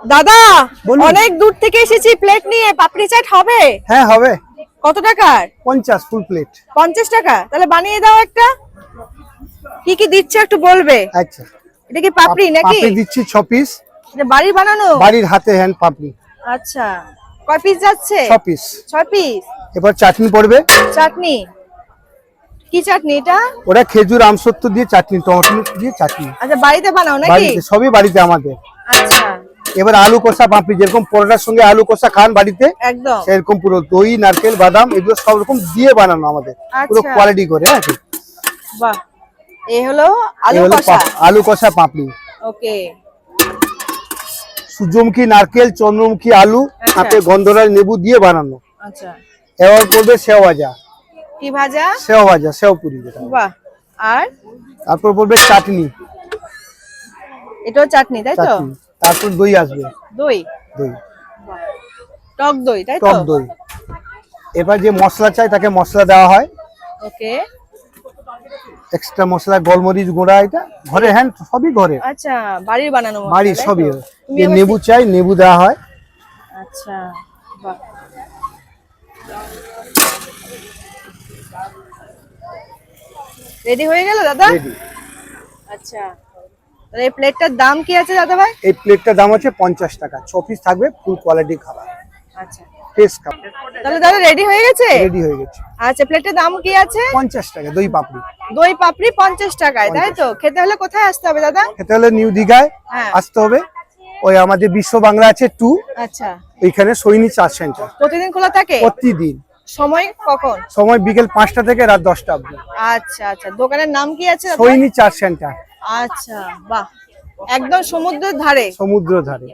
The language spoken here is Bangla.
দাদা অনেক দূর থেকে এসেছি প্লেট নিয়ে, পাপড়ি চাট হবে? হ্যাঁ হবে। কত টাকার? 50 ফুল প্লেট। 50 টাকা? তাহলে বানিয়ে দাও একটা। কি কি দিচ্ছ একটু বলবে? আচ্ছা, এটা কি পাপড়ি নাকি? পাপড়ি দিচ্ছি 6 পিস। এটা বাড়ির বানানো? বাড়ির হাতে হ্যান্ড পাপড়ি। আচ্ছা, কয় পিস যাচ্ছে? 6 পিস। 6 পিস। এবার চাটনি পড়বে। চাটনি কি চাটনি এটা? ওটা খেজুর আমসত্ব দিয়ে চাটনি, টমেটো দিয়ে চাটনি। আচ্ছা, বাড়িতে বানাও নাকি? বাড়িতে, সবই বাড়িতে আমাদের। আচ্ছা, এবার আলু কষা পাপড়ি, যেরকম পরোটার সঙ্গে আলু কষা খান বাড়িতে, একদম সেরকম পুরো দই, নারকেল, বাদাম এগুলো সব রকম দিয়ে বানানো আমাদের, পুরো আচ্ছা। কোয়ালিটি করে। হ্যাঁ, বাহ, এই হলো এই আলু হলো কষা। আলু কষা পাপড়ি। ওকে। সূর্যমুখী, নারকেল, চন্দ্রমুখী, আলু, আচ্ছা। সাথে গন্ধরাজ লেবু দিয়ে বানানো। আচ্ছা, এবার পড়বে সেও ভাজা। কি ভাজা? সেও ভাজা, সেও পুরি যেটা। বাহ। আর তারপর পড়বে চাটনি। এটাও চাটনি তাই তো? চাটনি, তারপর দই আসবে। দই? দই, টক দই তাই তো? টক দই। এবার যে মশলা চাই তাকে মশলা দেওয়া হয়। ওকে। এক্সট্রা মশলা, গোলমরিচ গুঁড়া, এটা ঘরে হ্যান্ড, সবই ঘরে, আচ্ছা, বাড়ির বানানো মশলা বাড়ির তাই তো? সবই। তুমি যে আবার নেবু চাই, নেবু দেওয়া হয়। আচ্ছা, বাহ। রেডি হয়ে গেল দাদা? রেডি। আচ্ছা, তাহলে এই প্লেটটার দাম কি আছে দাদা ভাই? এই প্লেটটার দাম আছে 50 টাকা। 6 পিস থাকবে, ফুল কোয়ালিটি খাবার, আচ্ছা, ফ্রেশ খাবার। তাহলে দাদা রেডি হয়ে গেছে? রেডি হয়ে গেছে। আচ্ছা, প্লেটের দাম কি আছে? 50 টাকা দই পাপড়ি। দই পাপড়ি 50 টাকায় তাই তো? খেতে হলে কোথায় আসতে হবে দাদা? খেতে হলে নিউ দীঘায় হ্যাঁ। আসতে হবে। ওই আমাদের বিশ্ব বাংলা আছে 2, আচ্ছা, ওইখানে সৈনী চাট সেন্টার। প্রতিদিন খোলা থাকে? প্রতিদিন। সময় কখন? সময় বিকেল 5টা থেকে রাত 10টা অবধি। আচ্ছা আচ্ছা, দোকানের নাম কি আছে দাদা? সৈনী চাট সেন্টার, আচ্ছা, বাহ, একদম সমুদ্রের ধারে? সমুদ্র ধারে।